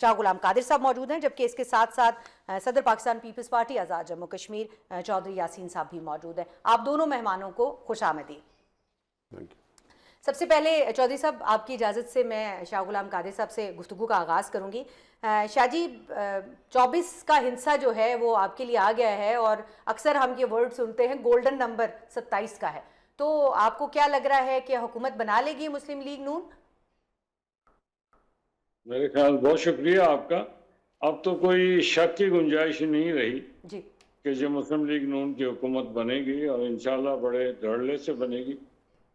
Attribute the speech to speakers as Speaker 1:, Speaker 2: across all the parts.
Speaker 1: शाह गुलाम कादिर साहब मौजूद हैं, जबकि इसके साथ साथ सदर पाकिस्तान पीपल्स पार्टी आज़ाद जम्मू कश्मीर चौधरी यासीन साहब भी मौजूद हैं। आप दोनों मेहमानों को खुशामदीद। सबसे पहले चौधरी साहब, आपकी इजाज़त से मैं शाह गुलाम कादिर साहब से गुफ्तगू का आगाज़ करूँगी। शाह जी, 24 का हिंसा जो है वो आपके लिए आ गया है और अक्सर हम ये वर्ड सुनते हैं गोल्डन नंबर 27 का है, तो आपको क्या लग रहा है कि हुकूमत बना लेगी मुस्लिम लीग नून?
Speaker 2: मेरे ख्याल, बहुत शुक्रिया आपका। अब तो कोई शक की गुंजाइश नहीं रही
Speaker 1: जी
Speaker 2: कि जो मुस्लिम लीग नून की हुकूमत बनेगी और इंशाल्लाह बड़े धड़ल्ले से बनेगी।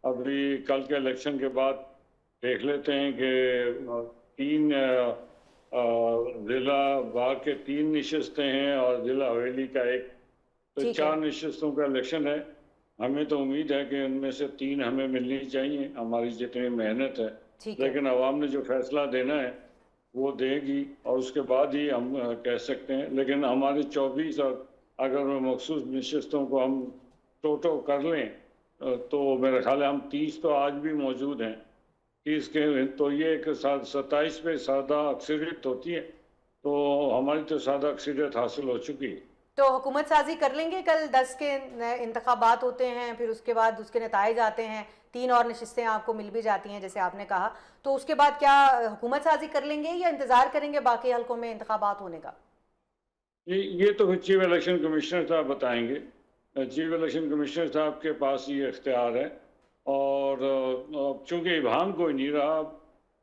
Speaker 2: अभी कल के इलेक्शन के बाद देख लेते हैं कि 3 जिला बाग के 3 नशस्तें हैं और जिला हवेली का 1, तो 4 नशस्तों का इलेक्शन है। हमें तो उम्मीद है कि उनमें से 3 हमें मिलनी चाहिए, हमारी जितनी मेहनत है। लेकिन अवाम ने जो फैसला देना है वो देगी और उसके बाद ही हम कह सकते हैं। लेकिन हमारे 24 और अगर मखसूस नशस्तों को हम टोटो कर लें तो मेरा ख्याल है हम 30 तो आज भी मौजूद हैं। 30 के तो ये एक 27 पे सादा अक्सरियत होती है, तो हमारी तो सादा अक्सरियत हासिल हो चुकी है।
Speaker 1: तो हुकूमत साजी कर लेंगे? कल 10 के इंतखाबात होते हैं, फिर उसके बाद उसके नताइज आते हैं, 3 और नशिस्तें आपको मिल भी जाती हैं जैसे आपने कहा, तो उसके बाद क्या हुकूमत साजी कर लेंगे या इंतज़ार करेंगे बाकी हल्कों में इंतखाबात होने का?
Speaker 2: ये तो फिर चीफ इलेक्शन कमिश्नर साहब बताएंगे। चीफ इलेक्शन कमिश्नर साहब के पास ये इख्तियार है और चूंकि इबाम कोई नहीं रहा,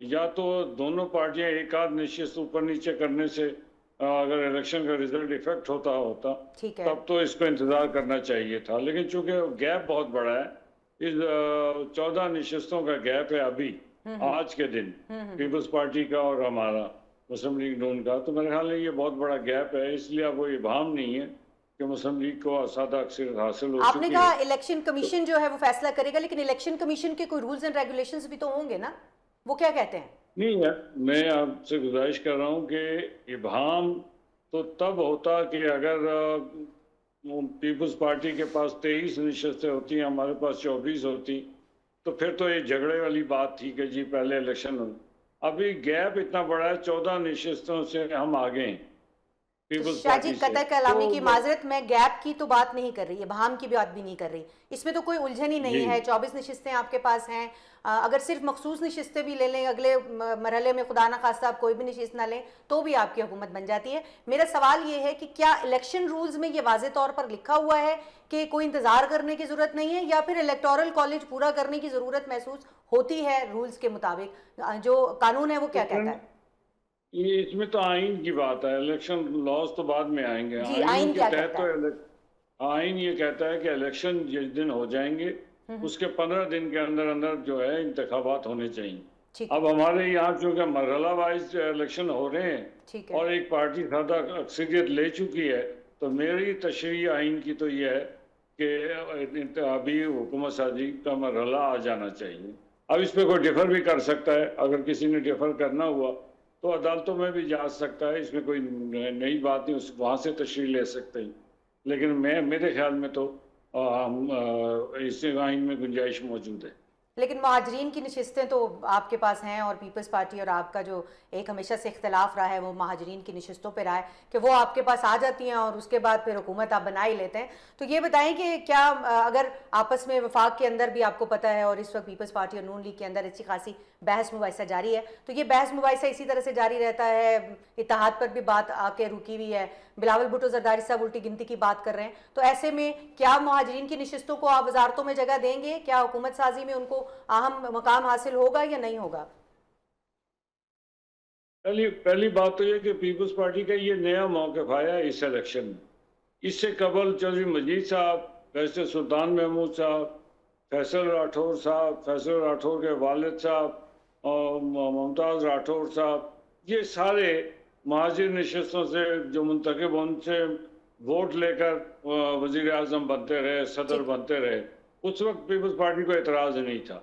Speaker 2: या तो दोनों पार्टियां एक आध नशिस्त ऊपर नीचे करने से अगर इलेक्शन का रिजल्ट इफेक्ट होता तब तो इसको इंतज़ार करना चाहिए था। लेकिन चूंकि गैप बहुत बड़ा है, इस 14 नशिस्तों का गैप है अभी आज के दिन, पीपल्स पार्टी का और हमारा मुस्लिम लीग नून का, तो मेरे ख्याल में ये बहुत बड़ा गैप है। इसलिए अब वो इबाम नहीं है कि मुस्लिम लीग को सादा अक्सरियत हासिल हो चुकी है।
Speaker 1: आपने कहा इलेक्शन कमीशन जो है वो फैसला करेगा, लेकिन इलेक्शन कमीशन के कोई रूल्स एंड रेगुलेशंस भी तो होंगे ना, वो क्या कहते हैं?
Speaker 2: नहीं है, मैं आपसे गुजारिश कर रहा हूँ कि इबाम तो तब होता कि अगर पीपल्स पार्टी के पास 23 नशस्तें होती, हमारे पास 24 होती, तो फिर तो ये झगड़े वाली बात थी कि जी पहले इलेक्शन हो। अभी गैप इतना बड़ा है, 14 नशस्तों से हम आगे हैं पीपल्स पार्टी से।
Speaker 1: कतई कलामी की माजरत, मैं गैप की तो बात नहीं कर रही, इबाम की बात भी नहीं कर रही, इसमें तो कोई उलझन ही नहीं है। 24 नशिस्तें आपके पास हैं, अगर सिर्फ मखसूस नशिस्तें भी ले लें, अगले मरहले में खुदा न खास्ता आप कोई भी नशिस्त ना लें तो भी आपकी हुकूमत बन जाती है। मेरा सवाल ये है कि क्या इलेक्शन रूल्स में ये वाज़े तौर पर लिखा हुआ है कि कोई इंतज़ार करने की ज़रूरत नहीं है, या फिर इलेक्टोरल कॉलेज पूरा करने की ज़रूरत महसूस होती है रूल्स के मुताबिक? जो कानून है वो क्या कहता है?
Speaker 2: ये इसमें तो आइन की बात है, इलेक्शन लॉज तो बाद में आएंगे।
Speaker 1: आइन
Speaker 2: के तहत तो आइन ये कहता है कि इलेक्शन जिस दिन हो जाएंगे उसके 15 दिन के अंदर अंदर जो है इंतखाबात होने चाहिए। अब हमारे यहाँ चूँकि मरहला वाइज इलेक्शन हो रहे हैं और एक पार्टी सादा अक्सरियत ले चुकी है, तो मेरी तशरीह आइन की तो ये है कि अभी हुकूमत साजी का मरहला आ जाना चाहिए। अब इस पर कोई डिफर भी कर सकता है, अगर किसी ने डिफर करना हुआ तो अदालतों में भी जा सकता है, इसमें कोई नई बात नहीं, उस वहाँ से तशरीह ले सकते हैं। लेकिन मेरे ख्याल में तो इस आइन में गुंजाइश मौजूद है।
Speaker 1: लेकिन महाजरीन की नशिस्तें तो आपके पास हैं और पीपल्स पार्टी और आपका जो एक हमेशा से इख्तलाफ रहा है वो महाजरीन की नशिस्तों पर रहा है कि वो आपके पास आ जाती हैं और उसके बाद फिर हुकूमत आप बना ही लेते हैं। तो ये बताएं कि क्या अगर आपस में वफाक के अंदर भी आपको पता है और इस वक्त पीपल्स पार्टी और नून लीग के अंदर अच्छी खासी बहस मुबाहिसा जारी है, तो ये बहस मुबाहिसा इसी तरह से जारी रहता है? इत्तेहाद पर भी बात आके रुकी हुई है, बिलावल भुट्टो जरदारी साहब उल्टी गिनती की बात कर रहे हैं, तो ऐसे में क्या महाजरीन की नशिस्तों को आप वजारतों में जगह देंगे? क्या हुकूमत साजी में उनको अहम मकाम हासिल होगा या नहीं होगा?
Speaker 2: पहली बात तो ये कि पीपल्स पार्टी का ये नया मौक़िफ़ आया है इस इलेक्शन में। इससे कबल चौधरी मजीद साहब, बैरिस्टर सुल्तान महमूद साहब, फैसल राठौर साहब, फैसल राठौर के वालिद साहब और मुमताज़ राठौर साहब, ये सारे महाजिर नशस्तों से जो मुंतखब उनसे वोट लेकर वज़ीर आज़म बनते रहे, सदर बनते रहे, उस वक्त पीपल्स पार्टी को एतराज़ नहीं था।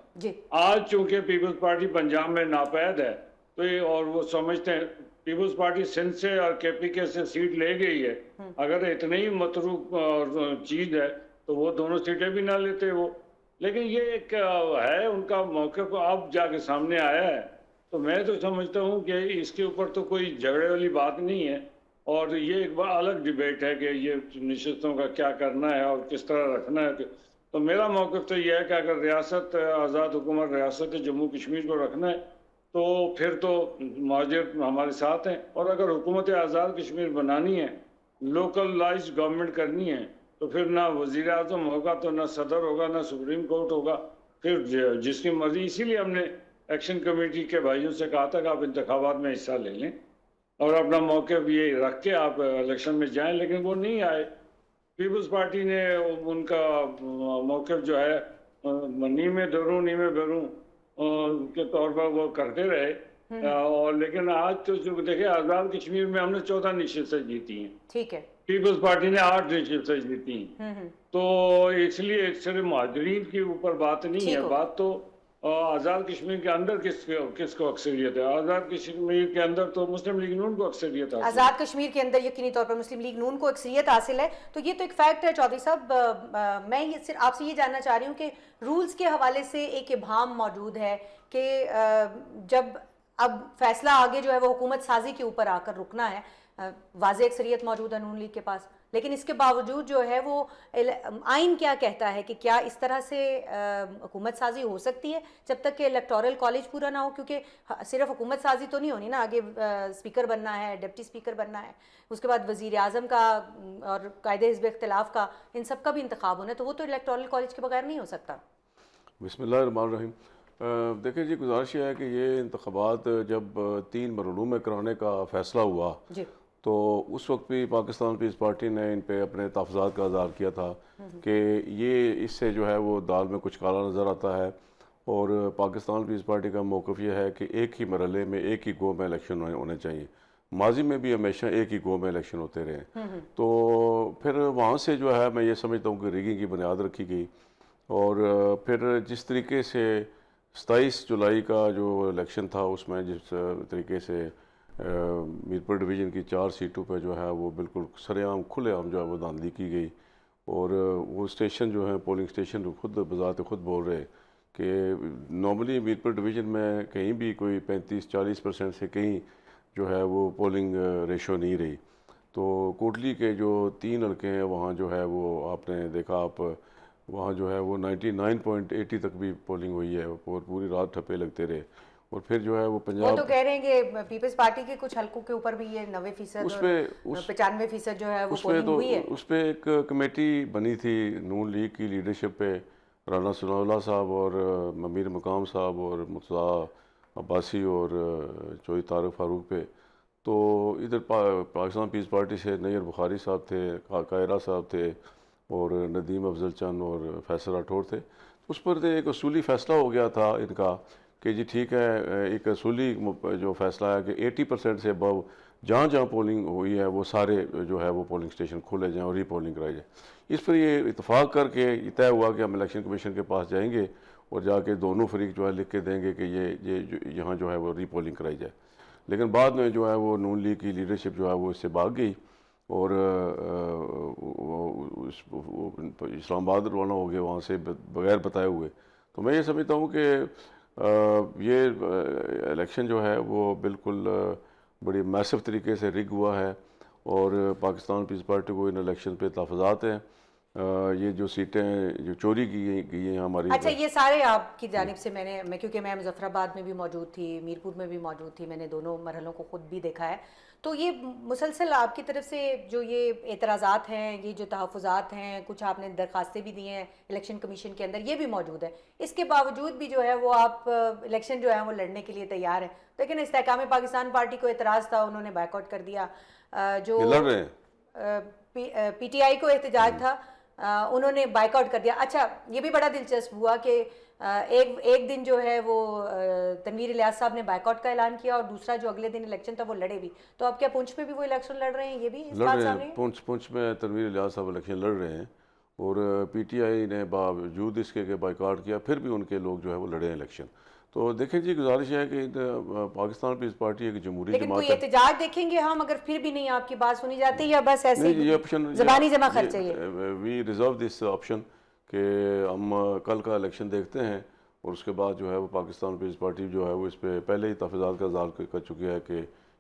Speaker 2: आज चूँकि पीपल्स पार्टी पंजाब में नापैद है तो ये, और वो समझते हैं पीपल्स पार्टी सिंध से और KPK से सीट ले गई है, अगर इतनी ही मतरूक चीज़ है तो वो दोनों सीटें भी ना लेते वो। लेकिन ये एक है उनका मौक़िफ़ अब जाके सामने आया है तो मैं तो समझता हूँ कि इसके ऊपर तो कोई झगड़े वाली बात नहीं है, और ये एक बार अलग डिबेट है कि ये नशिस्तों का क्या करना है और किस तरह रखना है। तो मेरा मौक़िफ़ तो ये है कि अगर रियासत आज़ाद हुकूमत रियासत जम्मू कश्मीर को रखना है तो फिर तो महाजिर हमारे साथ हैं, और अगर हुकूमत आज़ाद कश्मीर बनानी है, लोकलाइज्ड गवर्नमेंट करनी है, तो फिर ना वज़ीर आज़म होगा, तो ना सदर होगा, ना सुप्रीम कोर्ट होगा, फिर जिसकी मर्जी। इसीलिए हमने एक्शन कमेटी के भाइयों से कहा था कि आप इंतखाबात में हिस्सा ले लें और अपना मौक़िफ़ ये रख के आप इलेक्शन में जाएं, लेकिन वो नहीं आए। पीपल्स पार्टी ने उनका मौक़िफ़ जो है नी में दरूं नी में बेरूं के तौर पर वो करते रहे। और लेकिन आज तो जो देखिए, आज़ाद कश्मीर में हमने 14 नशिस्तें जीती हैं,
Speaker 1: ठीक है।
Speaker 2: पीपल्स पार्टी ने 8 नशिस्तें जीती हैं। तो इसलिए सिर्फ मुहाजिरीन के ऊपर बात नहीं है, बात तो आज़ाद कश्मीर के अंदर किसको अक्सरियत है। आज़ाद कश्मीर के अंदर तो मुस्लिम लीग नून को अक्सरियत है।
Speaker 1: आज़ाद कश्मीर के अंदर यकीनी तौर पर मुस्लिम लीग नून को अक्सरियत हासिल है, तो ये तो एक फैक्ट है चौधरी साहब। मैं ये सिर्फ आपसे ये जानना चाह रही हूँ कि रूल्स के हवाले से एक इबाहम मौजूद है कि जब अब फैसला आगे जो है वो हुकूमत साजी के ऊपर आकर रुकना है, वाज़े अक्सरियत मौजूद है नून लीग के पास, लेकिन इसके बावजूद जो है वो आइन क्या कहता है कि क्या इस तरह से हुकूमत साजी हो सकती है जब तक कि इलेक्टोरल कॉलेज पूरा ना हो, क्योंकि सिर्फ हुकूमत साजी तो नहीं होनी ना, आगे स्पीकर बनना है, डिप्टी स्पीकर बनना है, उसके बाद वज़ीर आज़म का और कायदे हिज़्ब इख्तिलाफ का, इन सब का भी इंतखाब होना है, तो वो तो इलेक्टोरल कॉलेज के बगैर नहीं हो सकता।
Speaker 3: बिस्मिल्लाहिर्रहमानिर्रहीम। देखिए जी, गुजारिश है कि ये इंतखाबात जब 3 मरहलों में कराने का फ़ैसला हुआ
Speaker 1: जी,
Speaker 3: तो उस वक्त भी पाकिस्तान पीस पार्टी ने इन पे अपने तहफ़्फ़ुज़ात का इज़हार किया था कि ये इससे जो है वो दाल में कुछ काला नज़र आता है, और पाकिस्तान पीस पार्टी का मौक़िफ़ ये है कि एक ही मरहले में एक ही गो में इलेक्शन होने चाहिए। माजी में भी हमेशा एक ही गो में इलेक्शन होते रहे। तो फिर वहाँ से जो है मैं ये समझता हूँ कि रिगिंग की बुनियाद रखी गई, और फिर जिस तरीके से 27 जुलाई का जो इलेक्शन था उसमें जिस तरीके से मीरपुर डिवीज़न की 4 सीटों पे जो है वो बिल्कुल सरेआम खुलेआम जो है वो धांधली की गई, और वो स्टेशन जो है पोलिंग स्टेशन खुद बजाते खुद बोल रहे कि नॉर्मली मीरपुर डिवीज़न में कहीं भी कोई 35-40% से कहीं जो है वो पोलिंग रेशो नहीं रही। तो कोटली के जो 3 हल्के हैं वहाँ जो है वो आपने देखा, आप वहाँ जो है वो 99.80 तक भी पोलिंग हुई है, और पूरी रात ठप्पे लगते रहे। और फिर जो है वो पंजाब,
Speaker 1: वो तो कह रहे हैं कि पीपल्स पार्टी के कुछ हलकों के ऊपर भी ये 90%
Speaker 3: उस पे
Speaker 1: 95% जो है वो पोलिंग हुई है।
Speaker 3: उस पे एक कमेटी बनी थी नून लीग की लीडरशिप पे, राना सनाउल्लाह साहब और अमीर मकाम साहब और मुर्तज़ा अब्बासी और चौधरी तारिक फारूक पे। तो इधर पाकिस्तान पीस पार्टी से नैयर बुखारी साहब थे, कायरा साहब थे, और नदीम अफजल चंद और फैसल राठौर थे। उस पर एक असूली फ़ैसला हो गया था इनका कि जी ठीक है, एक असूली जो फ़ैसला है कि 80% से अबव जहाँ जहाँ पोलिंग हुई है वो सारे जो है वो पोलिंग स्टेशन खोले जाएँ और रीपोलिंग कराई जाए। इस पर ये इत्तेफाक करके तय हुआ कि हम इलेक्शन कमीशन के पास जाएंगे और जाके दोनों फरीक जो है लिख के देंगे कि ये यहाँ जो है वो रीपोलिंग कराई जाए। लेकिन बाद में जो है वो नून लीग की लीडरशिप जो है वो इससे भाग गई और इस्लामाबाद रवाना हो गए वहाँ से बग़ैर बताए हुए। तो मैं ये समझता हूँ कि ये इलेक्शन जो है वो बिल्कुल बड़ी मैसिव तरीके से रिग हुआ है, और पाकिस्तान पीस पार्टी को इन इलेक्शन पे तहफ़्फ़ुज़ात हैं। ये जो सीटें जो चोरी की गई हैं हमारी,
Speaker 1: अच्छा, ये सारे आपकी जानिब से मैं क्योंकि मैं मुजफ्फराबाद में भी मौजूद थी, मीरपुर में भी मौजूद थी, मैंने दोनों मरहलों को ख़ुद भी देखा है। तो ये मुसलसल आपकी तरफ से जो ये एतराज़ात हैं, ये जो तहफ़्फ़ुज़ात हैं, कुछ आपने दरख्वास्तें भी दी हैं इलेक्शन कमीशन के अंदर, ये भी मौजूद है। इसके बावजूद भी जो है वो आप इलेक्शन जो है वो लड़ने के लिए तैयार हैं। लेकिन इस्तेहकाम पाकिस्तान पार्टी को एतराज़ था, उन्होंने बायकॉट कर दिया। जो
Speaker 3: लड़ रहे हैं
Speaker 1: PTI को एहतजाज था, उन्होंने बाइकआउट कर दिया। अच्छा, ये भी बड़ा दिलचस्प हुआ कि एक दिन जो है वो तनवीर इलियास साहब ने बाइकआउट का ऐलान किया और दूसरा जो अगले दिन इलेक्शन था वो लड़े भी। तो अब क्या पुंछ में भी वो इलेक्शन लड़ रहे हैं? ये भी इस बात सामने है?
Speaker 3: पुंछ में तनवीर इलियास साहब इलेक्शन लड़ रहे हैं, और PTI ने बावजूद इसके के बाइकआउट किया फिर भी उनके लोग जो है वो लड़े हैं इलेक्शन। तो देखें जी, गुजारिश है कि पाकिस्तान पीस पार्टी एक जमहूरी
Speaker 1: लेकिन
Speaker 3: जमात
Speaker 1: कोई एहतजाज देखेंगे हम अगर फिर भी नहीं आपकी बात सुनी जाती, या बस ऐसे
Speaker 3: ये ऑप्शन
Speaker 1: ज़बानी जमा खर्च चाहिए?
Speaker 3: वी रिजर्व दिस ऑप्शन कि हम कल का इलेक्शन देखते हैं और उसके बाद जो है वो पाकिस्तान पीपल्स पार्टी जो है वो इस पर पहले ही तफज़ात का इज़हार कर चुकी है कि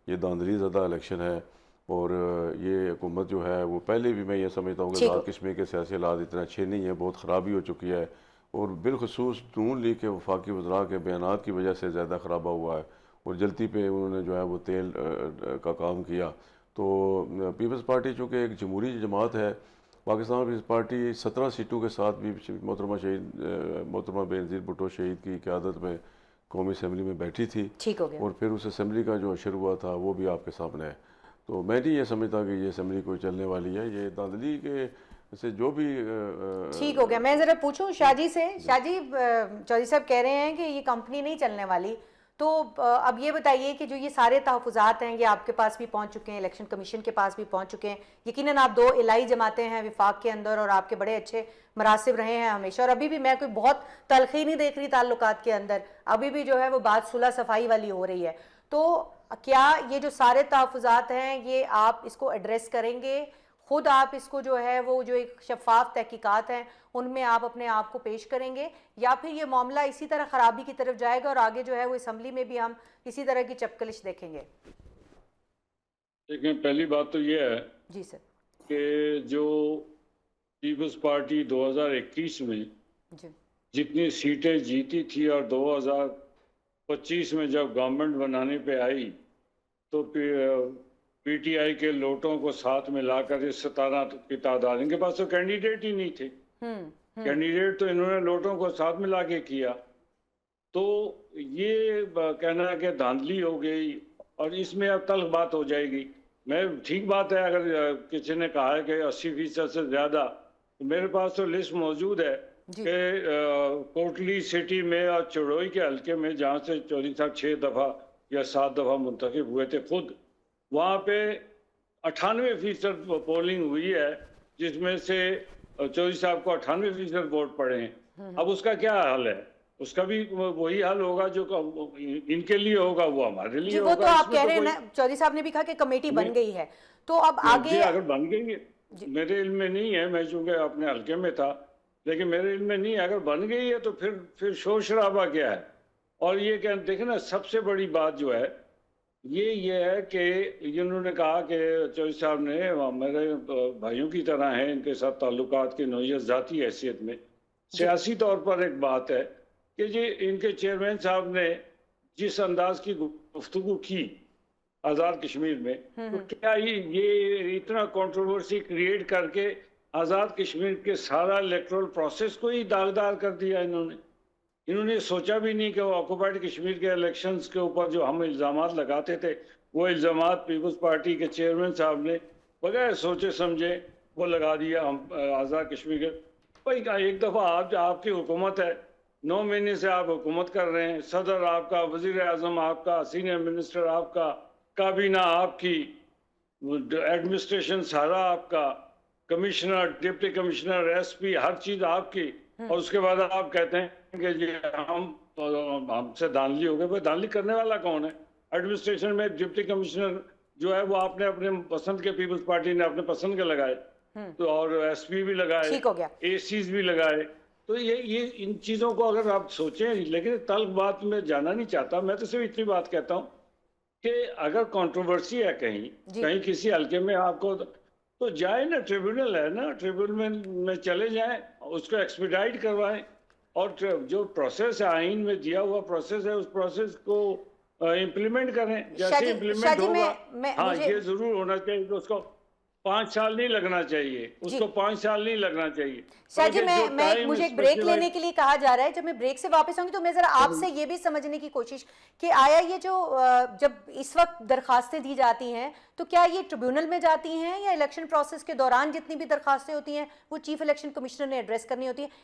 Speaker 3: ये धांधली ज़दा इलेक्शन है। और ये हुकूमत जो है वो पहले भी मैं ये समझता हूँ कि आज़ाद कश्मीर के सियासी हालात इतना अच्छे नहीं है, बहुत ख़राबी हो चुकी है। और बिलखसूस नून लीग के वफाकी वज़रा के बयानात की वजह से ज़्यादा ख़राबा हुआ है और जल्दी पे उन्होंने जो है वो तेल का काम किया। तो पीपल्स पार्टी चूँकि एक जमहूरी जमात है, पाकिस्तान पीपल्स पार्टी 17 सीटों के साथ भी मोहतरमा बेनज़ीर भुट्टो शहीद की क़यादत में कौमी असम्बली में बैठी थी।
Speaker 1: ठीक हो गया।
Speaker 3: और फिर उस असम्बली का जो अशर हुआ था वो भी आपके सामने है। तो मैं नहीं ये समझता कि ये असम्बली कोई चलने वाली है, ये धांधली के से जो भी
Speaker 1: ठीक हो गया। मैं ज़रा पूछूं शाहजी से, शाहजी चौधरी साहब कह रहे हैं कि ये कंपनी नहीं चलने वाली, तो अब ये बताइए कि जो ये सारे तहफ़्फ़ुज़ात हैं ये आपके पास भी पहुंच चुके हैं, इलेक्शन कमीशन के पास भी पहुंच चुके हैं। यकीनन आप दो इलाही जमातें हैं विफाक के अंदर और आपके बड़े अच्छे मरासिब रहे हैं हमेशा, और अभी भी मैं कोई बहुत तलखी नहीं देख रही ताल्लुकात के अंदर, अभी भी जो है वो बात सुलह सफाई वाली हो रही है। तो क्या ये जो सारे तहफ़्फ़ुज़ात हैं ये आप इसको एड्रेस करेंगे, खुद आप इसको जो है वो जो एक शफाफ तहकीकात हैं उनमें आप अपने आप को पेश करेंगे, या फिर ये मामला इसी तरह ख़राबी की तरफ जाएगा और आगे जो है वो असम्बली में भी हम इसी तरह की चपकलिश देखेंगे?
Speaker 2: लेकिन पहली बात तो ये है
Speaker 1: जी सर।
Speaker 2: कि जो पीपल्स पार्टी 2021 में
Speaker 1: जी
Speaker 2: जितनी सीटें जीती थी और 2025 में जब गवर्नमेंट बनाने पे आई तो पीटीआई के लोटों को साथ मिलाकर इस 17 की तादाद, इनके पास तो कैंडिडेट ही नहीं थे। कैंडिडेट तो इन्होंने लोटों को साथ मिला के किया। तो ये कहना है कि धांधली हो गई और इसमें अब तल्ख बात हो जाएगी। मैं ठीक बात है, अगर किसी ने कहा है कि 80% से ज़्यादा, तो मेरे पास तो लिस्ट मौजूद है कि कोटली सिटी में और चड़ोई के हल्के में जहाँ से चौधरी साहब 6 दफ़ा या 7 दफ़ा मुंतखब हुए थे खुद, वहाँ पे 98% पोलिंग हुई है, जिसमें से चौधरी साहब को 98% वोट पड़े हैं। अब उसका क्या हाल है? उसका भी वही हाल होगा जो इनके लिए होगा वो हमारे लिए होगा।
Speaker 1: वो तो आप कह रहे हैं ना, चौधरी साहब ने भी कहा कि कमेटी बन गई है, तो अब आगे
Speaker 2: अगर बन गई है, मेरे इल्म में नहीं है, मैं चूंकि अपने हल्के में था, लेकिन मेरे इल्म में नहीं है। अगर बन गई है तो फिर शोर शराबा क्या है? और ये क्या देखें ना, सबसे बड़ी बात जो है ये है कि इन्होंने कहा कि चौधरी साहब ने मेरे भाइयों की तरह हैं, इनके साथ ताल्लुकात की नोयत ज़ाती हैसियत में। सियासी तौर पर एक बात है कि जी इनके चेयरमैन साहब ने जिस अंदाज की गुफ्तगू की आज़ाद कश्मीर में, तो क्या ये इतना कंट्रोवर्सी क्रिएट करके आज़ाद कश्मीर के सारा इलेक्टोरल प्रोसेस को ही दागदार कर दिया इन्होंने सोचा भी नहीं कि वो ऑक्युपाइड कश्मीर के इलेक्शंस के ऊपर जो हम इल्ज़ामात लगाते थे, वो इल्ज़ामात पीपल्स पार्टी के चेयरमैन साहब ने बगैर सोचे समझे वो लगा दिया हम आज़ाद कश्मीर के। भाई एक दफ़ा आपकी हुकूमत है, 9 महीने से आप हुकूमत कर रहे हैं, सदर आपका, वज़ीर आज़म आपका, सीनियर मिनिस्टर आपका, काबीना आपकी, एडमिनिस्ट्रेशन सारा आपका, कमिश्नर, डिप्टी कमिश्नर, एसपी, हर चीज़ आपकी, और उसके बाद आप कहते हैं कि जी हमसे धांधली हो गई। भाई धांधली करने वाला कौन है? एडमिनिस्ट्रेशन में डिप्टी कमिश्नर जो है वो आपने अपने पसंद के, पीपल्स पार्टी ने अपने पसंद के लगाए, तो और एसपी भी लगाए, एसीज भी लगाए। तो ये इन चीज़ों को अगर आप सोचें, लेकिन तल्ख बात में जाना नहीं चाहता। मैं तो सिर्फ इतनी बात कहता हूँ कि अगर कंट्रोवर्सी है कहीं किसी हल्के में आपको, तो जाए ना, ट्रिब्यूनल है ना, ट्रिब्यूनल में चले जाएं, उसको एक्सपीडाइट करवाएं, और जो प्रोसेस है, आइन में दिया हुआ प्रोसेस है, उस प्रोसेस को इम्प्लीमेंट करें। जैसे इम्प्लीमेंट होगा, हाँ ये जरूर होना चाहिए कि उसको 5 साल नहीं लगना चाहिए, उसको 5 साल नहीं लगना चाहिए।
Speaker 1: शाह जी, मुझे एक ब्रेक लेने के लिए कहा जा रहा है। जब मैं ब्रेक से वापस आऊंगी तो मैं जरा आपसे ये भी समझने की कोशिश कि आया ये जो जब इस वक्त दरखास्तें दी जाती हैं तो क्या ये ट्रिब्यूनल में जाती हैं या इलेक्शन प्रोसेस के दौरान जितनी भी दरखास्तें होती हैं वो चीफ इलेक्शन कमिश्नर ने एड्रेस करनी होती है?